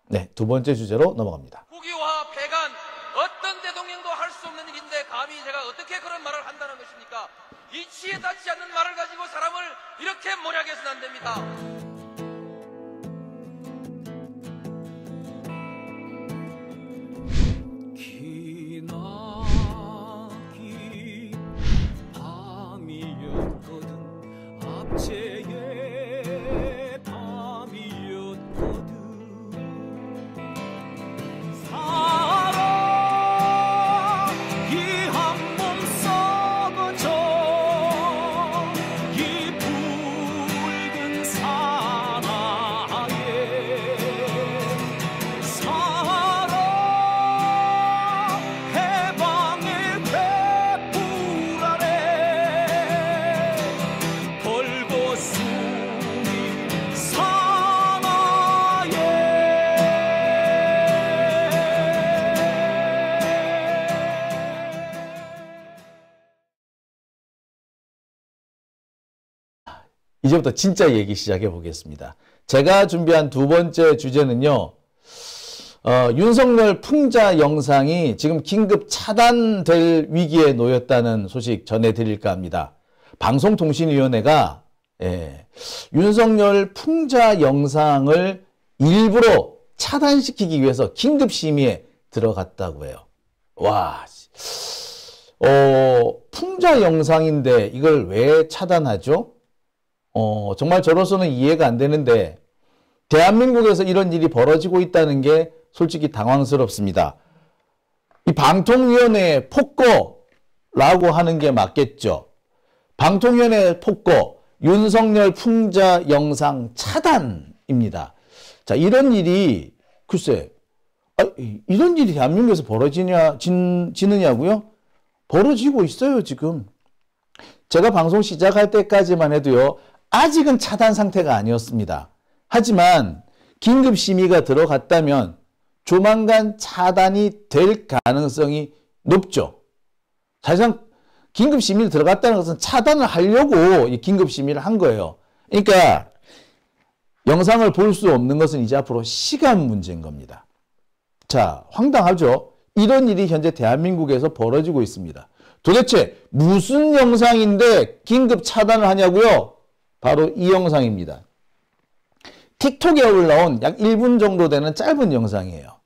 네, 두 번째 주제로 넘어갑니다. 국유화 폐간 어떤 대통령도 할 수 없는 일인데 감히 제가 어떻게 그런 말을 한다는 것입니까? 이치에 닿지 않는 말을 가지고 사람을 이렇게 몰약해서는 안 됩니다. 제의 밤이었거든. 사랑 이 한 몸 썩어져 이 붉은 사나에 사랑 해방의 횃불 아래 이제부터 진짜 얘기 시작해 보겠습니다. 제가 준비한 두 번째 주제는요. 윤석열 풍자 영상이 지금 긴급 차단될 위기에 놓였다는 소식 전해드릴까 합니다. 방송통신위원회가 윤석열 풍자 영상을 일부러 차단시키기 위해서 긴급 심의에 들어갔다고 해요. 와, 풍자 영상인데 이걸 왜 차단하죠? 정말 저로서는 이해가 안 되는데 대한민국에서 이런 일이 벌어지고 있다는 게 솔직히 당황스럽습니다. 이 방통위원회의 폭거라고 하는 게 맞겠죠. 방통위원회의 폭거, 윤석열 풍자 영상 차단입니다. 자, 이런 일이 글쎄 이런 일이 대한민국에서 지느냐고요? 벌어지고 있어요, 지금. 제가 방송 시작할 때까지만 해도요. 아직은 차단 상태가 아니었습니다. 하지만 긴급 심의가 들어갔다면 조만간 차단이 될 가능성이 높죠. 사실상 긴급 심의를 들어갔다는 것은 차단을 하려고 긴급 심의를 한 거예요. 그러니까 영상을 볼 수 없는 것은 이제 앞으로 시간 문제인 겁니다. 자, 황당하죠? 이런 일이 현재 대한민국에서 벌어지고 있습니다. 도대체 무슨 영상인데 긴급 차단을 하냐고요? 바로 이 영상입니다. 틱톡에 올라온 약 1분 정도 되는 짧은 영상이에요.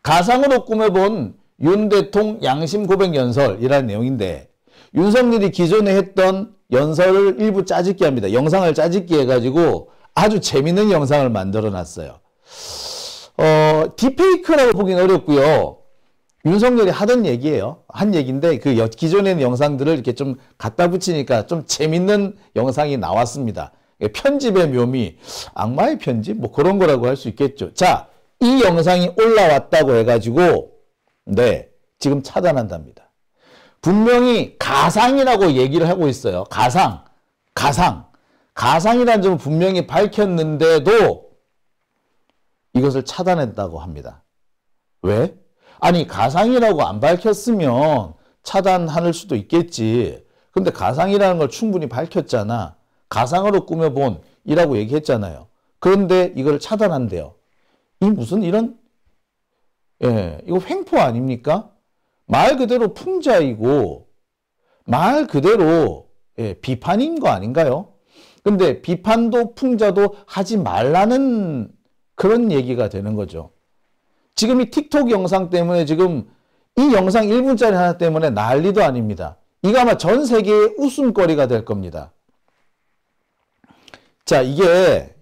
가상으로 꾸며본 윤 대통령 양심 고백 연설이라는 내용인데 윤석열이 기존에 했던 연설을 일부 짜집기 합니다. 영상을 짜집기 해가지고 아주 재밌는 영상을 만들어 놨어요. 딥페이크라고 보긴 어렵고요. 윤석열이 하던 얘기예요. 한 얘기인데 그 기존에 있는 영상들을 이렇게 좀 갖다 붙이니까 좀 재밌는 영상이 나왔습니다. 편집의 묘미, 악마의 편집 뭐 그런 거라고 할 수 있겠죠. 자, 이 영상이 올라왔다고 해가지고 네, 지금 차단한답니다. 분명히 가상이라고 얘기를 하고 있어요. 가상이라는 점을 분명히 밝혔는데도 이것을 차단했다고 합니다. 왜? 아니, 가상이라고 안 밝혔으면 차단할 수도 있겠지. 근데 가상이라는 걸 충분히 밝혔잖아. 가상으로 꾸며본 이라고 얘기했잖아요. 그런데 이걸 차단한대요. 이 무슨 이런, 이거 횡포 아닙니까? 말 그대로 풍자이고, 말 그대로, 비판인 거 아닌가요? 근데 비판도 풍자도 하지 말라는 그런 얘기가 되는 거죠. 지금 이 틱톡 영상 때문에 지금 이 영상 1분짜리 하나 때문에 난리도 아닙니다. 이거 아마 전 세계의 웃음거리가 될 겁니다. 자, 이게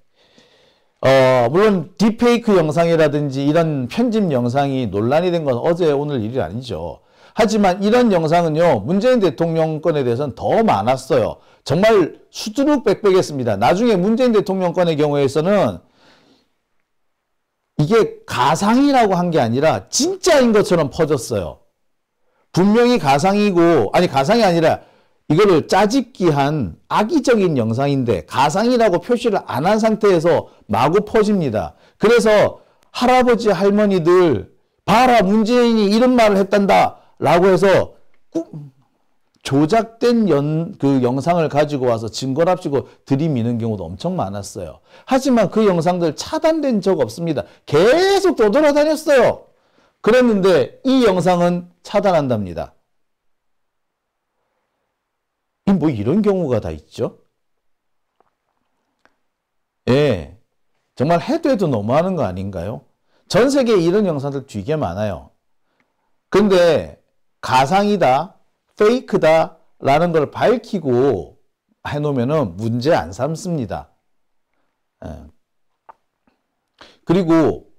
물론 딥페이크 영상이라든지 이런 편집 영상이 논란이 된 건 어제 오늘 일이 아니죠. 하지만 이런 영상은요. 문재인 대통령 건에 대해서는 더 많았어요. 정말 수두룩백백했습니다. 나중에 문재인 대통령 건의 경우에서는 이게 가상이라고 한 게 아니라 진짜인 것처럼 퍼졌어요. 분명히 가상이고, 아니 가상이 아니라 이거를 짜집기한 악의적인 영상인데 가상이라고 표시를 안 한 상태에서 마구 퍼집니다. 그래서 할아버지 할머니들 봐라 문재인이 이런 말을 했단다 라고 해서 조작된 그 영상을 가지고 와서 증거랍시고 들이미는 경우도 엄청 많았어요. 하지만 그 영상들 차단된 적 없습니다. 계속 떠돌아다녔어요. 그랬는데 이 영상은 차단한답니다. 뭐 이런 경우가 다 있죠. 예, 정말 해도 해도 너무하는 거 아닌가요? 전 세계에 이런 영상들 되게 많아요. 근데 가상이다, 페이크다 라는 걸 밝히고 해놓으면 문제 안 삼습니다. 예. 그리고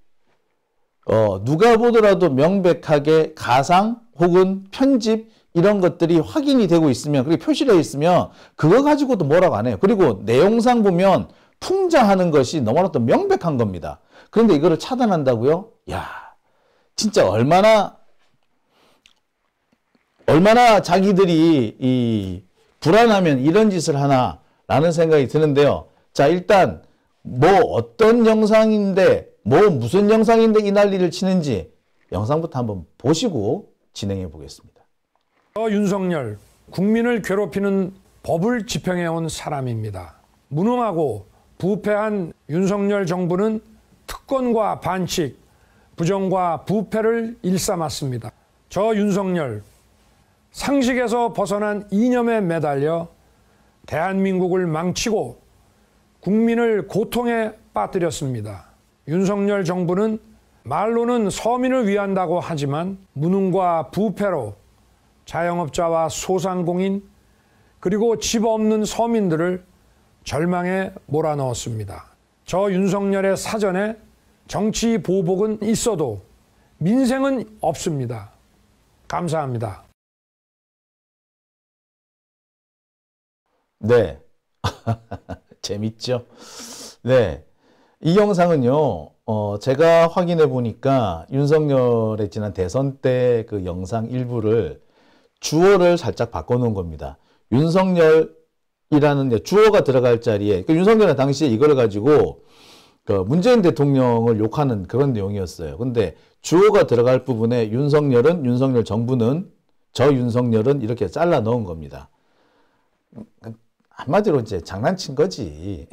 누가 보더라도 명백하게 가상 혹은 편집 이런 것들이 확인이 되고 있으면, 그리고 표시되어 있으면 그거 가지고도 뭐라고 안 해요. 그리고 내용상 보면 풍자하는 것이 너무나도 명백한 겁니다. 그런데 이거를 차단한다고요? 야, 진짜 얼마나 자기들이 불안하면 이런 짓을 하나라는 생각이 드는데요. 자, 일단 뭐 어떤 영상인데 무슨 영상인데 이 난리를 치는지 영상부터 한번 보시고 진행해 보겠습니다. 윤석열, 국민을 괴롭히는 법을 집행해온 사람입니다. 무능하고 부패한 윤석열 정부는 특권과 반칙, 부정과 부패를 일삼았습니다. 저 윤석열, 상식에서 벗어난 이념에 매달려 대한민국을 망치고 국민을 고통에 빠뜨렸습니다. 윤석열 정부는 말로는 서민을 위한다고 하지만 무능과 부패로 자영업자와 소상공인 그리고 집 없는 서민들을 절망에 몰아넣었습니다. 저 윤석열의 사전에 정치 보복은 있어도 민생은 없습니다. 감사합니다. 네. 재밌죠? 네. 이 영상은요, 제가 확인해 보니까 윤석열의 지난 대선 때 그 영상 일부를 주어를 살짝 바꿔놓은 겁니다. 윤석열이라는 주어가 들어갈 자리에, 윤석열은 당시에 이걸 가지고 그 문재인 대통령을 욕하는 그런 내용이었어요. 근데 주어가 들어갈 부분에 윤석열은, 윤석열 정부는, 저 윤석열은 이렇게 잘라 넣은 겁니다. 한마디로 이제 장난친 거지.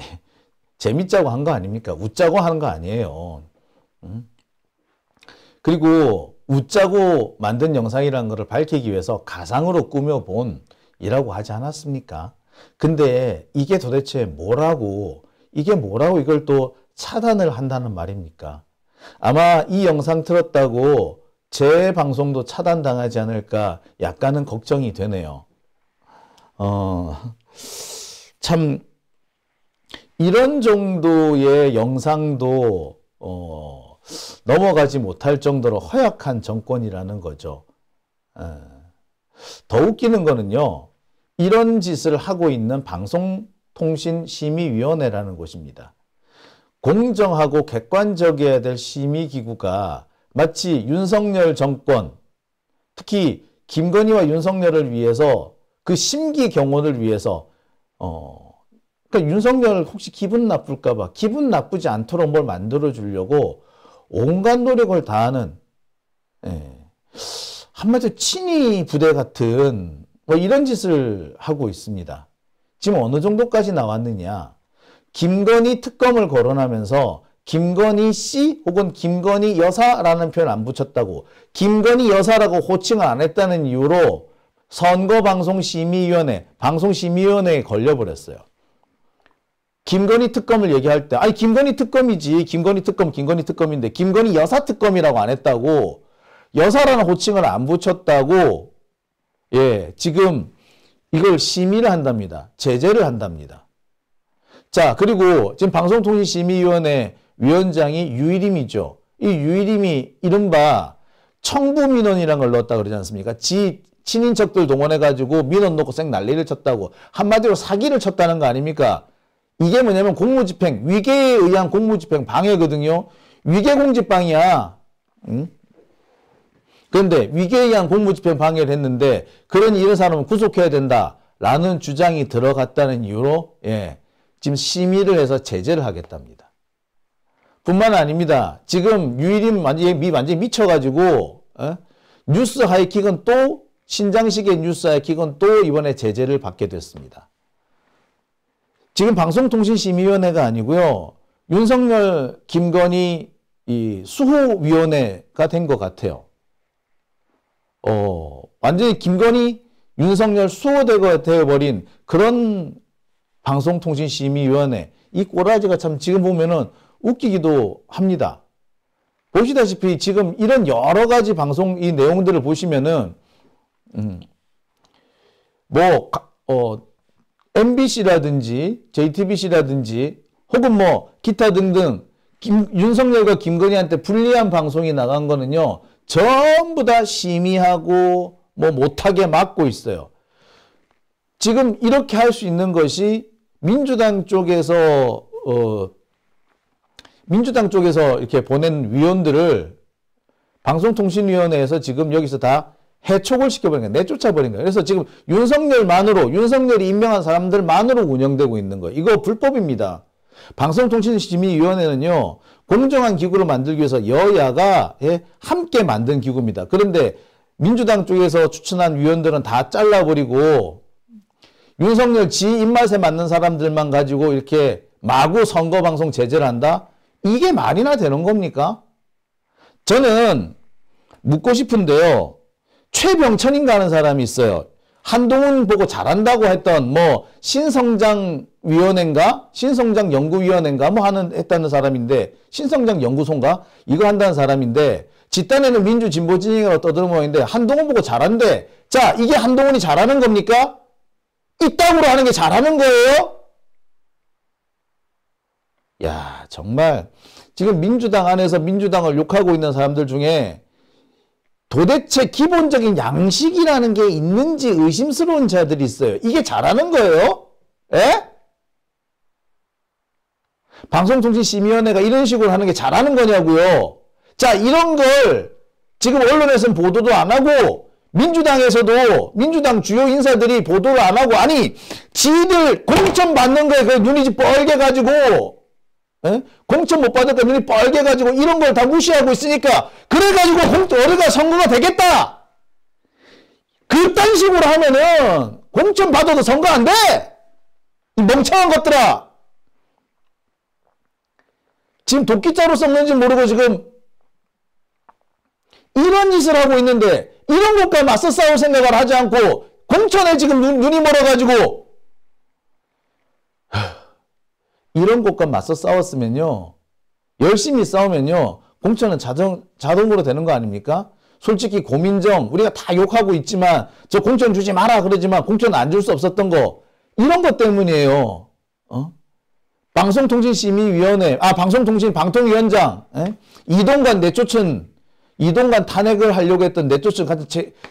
재밌자고 한 거 아닙니까? 웃자고 하는 거 아니에요. 그리고 웃자고 만든 영상이라는 것을 밝히기 위해서 가상으로 꾸며본 이라고 하지 않았습니까? 근데 이게 도대체 뭐라고 이걸 또 차단을 한다는 말입니까? 아마 이 영상 틀었다고 제 방송도 차단당하지 않을까 약간은 걱정이 되네요. 참 이런 정도의 영상도 넘어가지 못할 정도로 허약한 정권이라는 거죠. 더 웃기는 거는요, 이런 짓을 하고 있는 방송통신심의위원회라는 곳입니다. 공정하고 객관적이어야 될 심의기구가 마치 윤석열 정권, 특히 김건희와 윤석열을 위해서, 그 심기 경호를 위해서 그러니까 윤석열 혹시 기분 나쁠까봐 기분 나쁘지 않도록 뭘 만들어 주려고 온갖 노력을 다하는, 한마디로 친위 부대 같은 뭐 이런 짓을 하고 있습니다. 지금 어느 정도까지 나왔느냐. 김건희 특검을 거론하면서 김건희 씨 혹은 김건희 여사라는 표현 안 붙였다고, 김건희 여사라고 호칭을 안 했다는 이유로 선거방송심의위원회, 방송심의위원회에 걸려버렸어요. 김건희 특검을 얘기할 때, 아니 김건희 특검이지, 김건희 특검인데 김건희 여사 특검이라고 안 했다고, 여사라는 호칭을 안 붙였다고, 지금 이걸 심의를 한답니다. 제재를 한답니다. 자, 그리고 지금 방송통신심의위원회 위원장이 유일임이죠. 이 유일임이 이른바 청부민원이라는 걸 넣었다 그러지 않습니까? 지 친인척들 동원해가지고 민원 넣고 쌩 난리를 쳤다고, 한마디로 사기를 쳤다는 거 아닙니까? 이게 뭐냐면 공무집행, 위계에 의한 공무집행 방해거든요. 위계공직방이야. 그런데 위계에 의한 공무집행 방해를 했는데, 그러니 이런 사람은 구속해야 된다라는 주장이 들어갔다는 이유로 지금 심의를 해서 제재를 하겠답니다. 뿐만 아닙니다. 지금 유일임 완전히 미쳐가지고 뉴스 하이킥은 또 신장식의 뉴스와 기건 또 이번에 제재를 받게 됐습니다. 지금 방송통신심의위원회가 아니고요. 윤석열, 김건희 이 수호위원회가 된 것 같아요. 완전히 김건희, 윤석열 수호대가 되어버린 그런 방송통신심의위원회. 이 꼬라지가 참 지금 보면은 웃기기도 합니다. 보시다시피 지금 이런 여러 가지 방송 이 내용들을 보시면은 MBC라든지 JTBC라든지 혹은 뭐 기타 등등 윤석열과 김건희한테 불리한 방송이 나간 거는요. 전부 다 심의하고 뭐 못하게 막고 있어요. 지금 이렇게 할 수 있는 것이 민주당 쪽에서 이렇게 보낸 위원들을 방송통신위원회에서 지금 여기서 다 해촉을 시켜버린 거예요. 내쫓아버린 거예요. 그래서 지금 윤석열이 임명한 사람들만으로 운영되고 있는 거예요. 이거 불법입니다. 방송통신심의위원회는요. 공정한 기구를 만들기 위해서 여야가 함께 만든 기구입니다. 그런데 민주당 쪽에서 추천한 위원들은 다 잘라버리고 윤석열 지 입맛에 맞는 사람들만 가지고 이렇게 마구 선거방송 제재를 한다? 이게 말이나 되는 겁니까? 저는 묻고 싶은데요. 최병천인가 하는 사람이 있어요. 한동훈 보고 잘한다고 했던 뭐 신성장위원회인가? 신성장연구위원회인가? 뭐 했다는 사람인데 신성장연구소인가? 이거 한다는 사람인데 집단에는 민주진보 진영이라고 떠들어 있는데 한동훈 보고 잘한대. 자, 이게 한동훈이 잘하는 겁니까? 이따구로 하는 게 잘하는 거예요? 야, 정말 지금 민주당 안에서 민주당을 욕하고 있는 사람들 중에 도대체 기본적인 양식이라는 게 있는지 의심스러운 자들이 있어요. 이게 잘하는 거예요? 에? 방송통신심의위원회가 이런 식으로 하는 게 잘하는 거냐고요. 자, 이런 걸 지금 언론에서는 보도도 안 하고 민주당에서도 민주당 주요 인사들이 보도를 안 하고 아니 지들 공천 받는 거에 그 눈이 뻘게 가지고 공천 못 받을까 눈이 뻘게 가지고 이런 걸 다 무시하고 있으니까 그래가지고 올해가 선거가 되겠다. 그딴 식으로 하면은 공천 받아도 선거 안 돼. 이 멍청한 것들아. 지금 도끼자루 썩는지 모르고 지금 이런 짓을 하고 있는데 이런 것과 맞서 싸울 생각을 하지 않고 공천에 지금 눈이 멀어가지고 이런 것과 맞서 싸웠으면요. 열심히 싸우면요. 공천은 자동으로 되는 거 아닙니까? 솔직히 고민정 우리가 다 욕하고 있지만 저 공천 주지 마라 그러지만 공천 안 줄 수 없었던 거 이런 것 때문이에요. 방송통신심의위원회 방통위원장 이동관 탄핵을 하려고 했던 내쫓은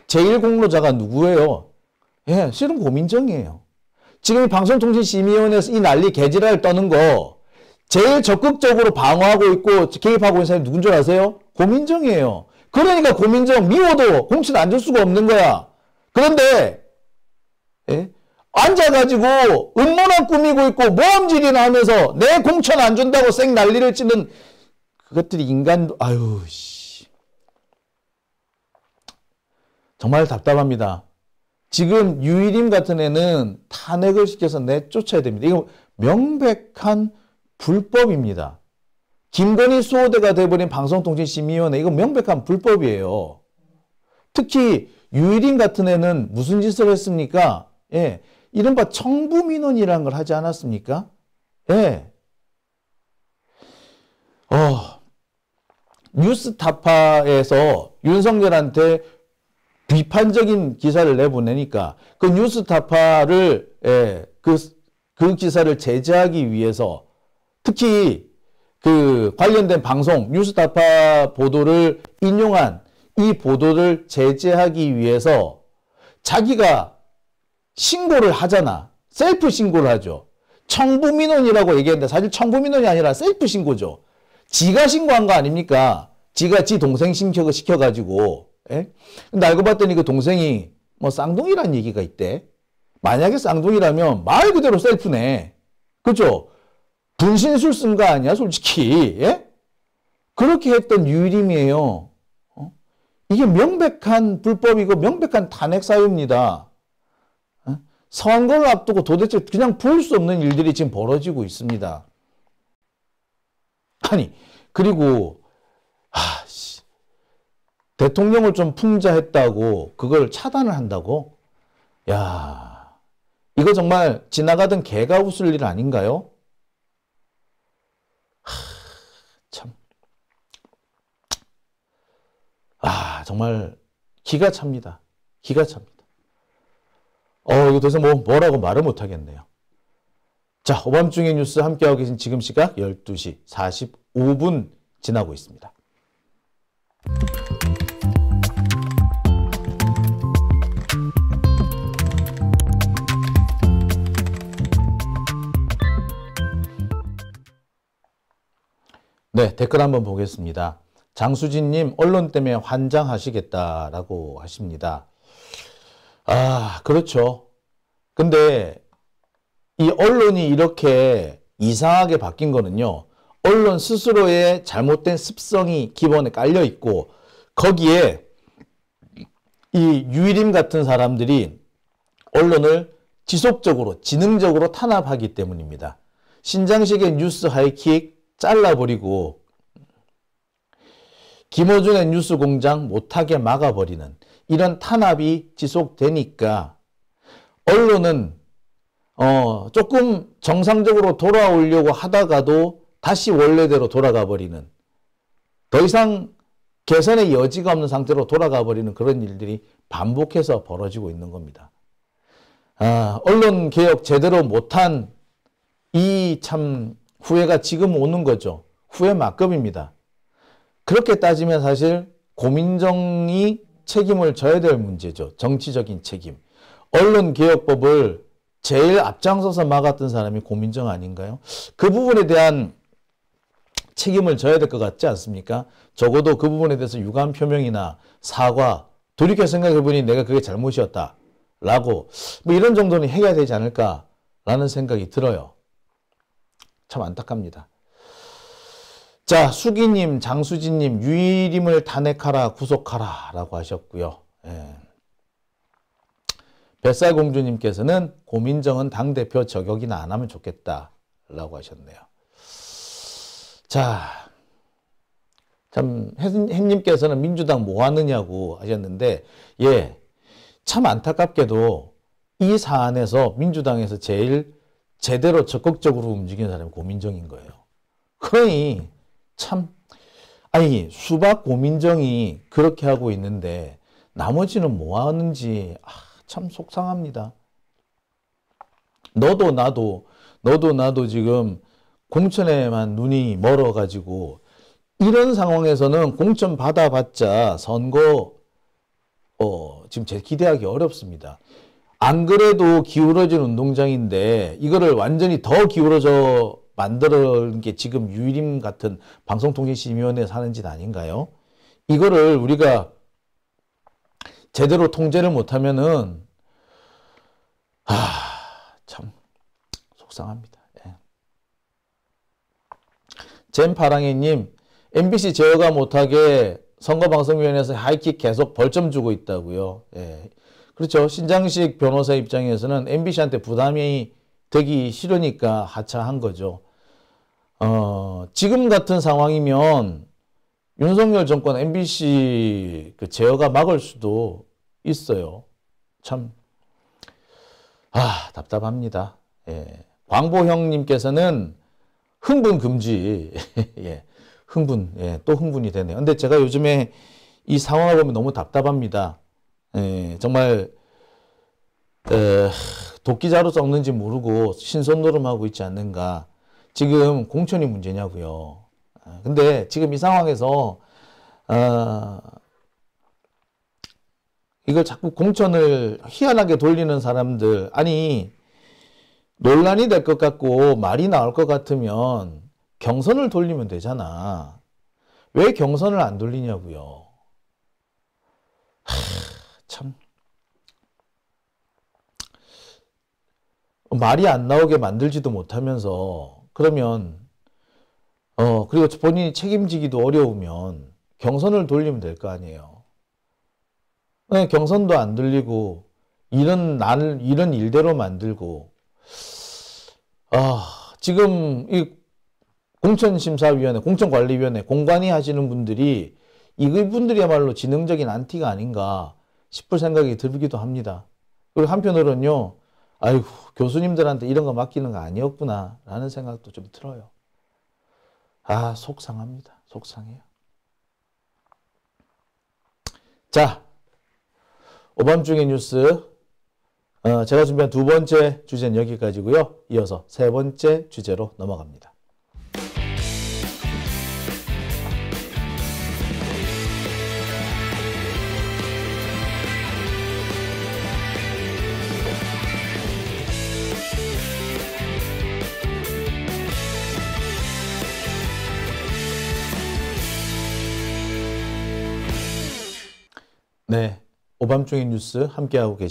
제일 공로자가 누구예요? 예, 실은 고민정이에요. 지금 방송통신심의위원회에서 이 난리 개지랄 떠는 거 제일 적극적으로 방어하고 있고 개입하고 있는 사람이 누군 줄 아세요? 고민정이에요. 그러니까 고민정 미워도 공천 안 줄 수가 없는 거야. 그런데 앉아가지고 음모론 꾸미고 있고 모함질이나 하면서 내 공천 안 준다고 쌩 난리를 치는 그것들이 인간도 아유 씨 정말 답답합니다. 지금 유일임 같은 애는 탄핵을 시켜서 내쫓아야 됩니다. 이거 명백한 불법입니다. 김건희 수호대가 돼버린 방송통신심의위원회 이거 명백한 불법이에요. 특히 유일임 같은 애는 무슨 짓을 했습니까? 예, 이른바 청부민원이라는 걸 하지 않았습니까? 예. 뉴스타파에서 윤석열한테 비판적인 기사를 내보내니까 그 뉴스타파를 그 기사를 제재하기 위해서 특히 그 관련된 방송 뉴스타파 보도를 인용한 이 보도를 제재하기 위해서 자기가 신고를 하잖아. 셀프 신고를 하죠. 청부민원이라고 얘기했는데 사실 청부민원이 아니라 셀프 신고죠. 지가 신고한 거 아닙니까? 지가 지 동생 시켜가지고. 예? 근데 알고 봤더니 그 동생이 뭐 쌍둥이란 얘기가 있대. 만약에 쌍둥이라면 말 그대로 셀프네. 그죠? 분신술 쓴 거 아니야, 솔직히. 예? 그렇게 했던 유일임이에요. 이게 명백한 불법이고 명백한 탄핵 사유입니다. 선거를 앞두고 도대체 그냥 볼 수 없는 일들이 지금 벌어지고 있습니다. 아니, 그리고 대통령을 좀 풍자했다고 그걸 차단을 한다고? 야, 이거 정말 지나가던 개가 웃을 일 아닌가요? 참. 정말 기가 찹니다. 기가 찹니다. 이거 더 이상 뭐라고 말을 못 하겠네요. 자, 오밤중의 뉴스 함께하고 계신 지금 시각 12시 45분 지나고 있습니다. 네, 댓글 한번 보겠습니다. 장수진님, 언론 때문에 환장하시겠다라고 하십니다. 그렇죠. 근데 이 언론이 이렇게 이상하게 바뀐 거는요, 언론 스스로의 잘못된 습성이 기본에 깔려 있고, 거기에 이 유일임 같은 사람들이 언론을 지속적으로, 지능적으로 탄압하기 때문입니다. 신장식의 뉴스 하이킥 잘라버리고, 김어준의 뉴스 공장 못하게 막아버리는 이런 탄압이 지속되니까 언론은 조금 정상적으로 돌아오려고 하다가도 다시 원래대로 돌아가 버리는, 더 이상 개선의 여지가 없는 상태로 돌아가 버리는 그런 일들이 반복해서 벌어지고 있는 겁니다. 언론 개혁 제대로 못한 이 참 후회가 지금 오는 거죠. 후회 막급입니다. 그렇게 따지면 사실 고민정이 책임을 져야 될 문제죠. 정치적인 책임. 언론개혁법을 제일 앞장서서 막았던 사람이 고민정 아닌가요? 그 부분에 대한 책임을 져야 될 것 같지 않습니까? 적어도 그 부분에 대해서 유감 표명이나 사과, 돌이켜 생각해보니 내가 그게 잘못이었다 라고 이런 정도는 해야 되지 않을까라는 생각이 들어요. 참 안타깝니다. 자, 수기님, 장수진님, 유일임을 탄핵하라, 구속하라 라고 하셨고요. 뱃살공주님께서는 고민정은 당대표 저격이나 안 하면 좋겠다 라고 하셨네요. 자, 참 햇님께서는 민주당 뭐 하느냐고 하셨는데, 참 안타깝게도 이 사안에서 민주당에서 제일 제대로 적극적으로 움직이는 사람이 고민정인 거예요. 그러니 참, 수박 고민정이 그렇게 하고 있는데 나머지는 뭐 하는지 참 속상합니다. 너도 나도 지금 공천에만 눈이 멀어가지고 이런 상황에서는 공천 받아봤자 선거 지금 제 기대하기 어렵습니다. 안 그래도 기울어진 운동장인데 이거를 완전히 더 기울어져 만드는 게 지금 유일임 같은 방송통신심의위원회에서 하는 짓 아닌가요? 이거를 우리가 제대로 통제를 못하면은 참 속상합니다. 잼파랑이님, MBC 제어가 못하게 선거방송위원회에서 하이킥 계속 벌점 주고 있다고요. 그렇죠. 신장식 변호사 입장에서는 MBC한테 부담이 되기 싫으니까 하차한 거죠. 지금 같은 상황이면 윤석열 정권 MBC 그 제어가 막을 수도 있어요. 참, 답답합니다. 광보형님께서는 흥분 금지. 흥분, 또 흥분이 되네요. 근데 제가 요즘에 이 상황을 보면 너무 답답합니다. 정말, 도끼자루 썩는지 모르고 신선노름하고 있지 않는가. 지금 공천이 문제냐고요. 근데 지금 이 상황에서 이걸 자꾸 공천을 희한하게 돌리는 사람들, 아니 논란이 될 것 같고 말이 나올 것 같으면 경선을 돌리면 되잖아. 왜 경선을 안 돌리냐고요. 참 말이 안 나오게 만들지도 못하면서 그러면 그리고 본인이 책임지기도 어려우면 경선을 돌리면 될 거 아니에요. 경선도 안 들리고 이런 일대로 만들고 지금 이 공천심사위원회, 공천관리위원회 공관위 하시는 분들이 이분들이야말로 지능적인 안티가 아닌가 싶을 생각이 들기도 합니다. 그리고 한편으로는요, 아이고 교수님들한테 이런 거 맡기는 거 아니었구나 라는 생각도 좀 들어요. 속상합니다. 속상해요. 자, 오밤중의 뉴스 제가 준비한 두 번째 주제는 여기까지고요. 이어서 세 번째 주제로 넘어갑니다. 네, 오밤중의 뉴스 함께하고 계십니다.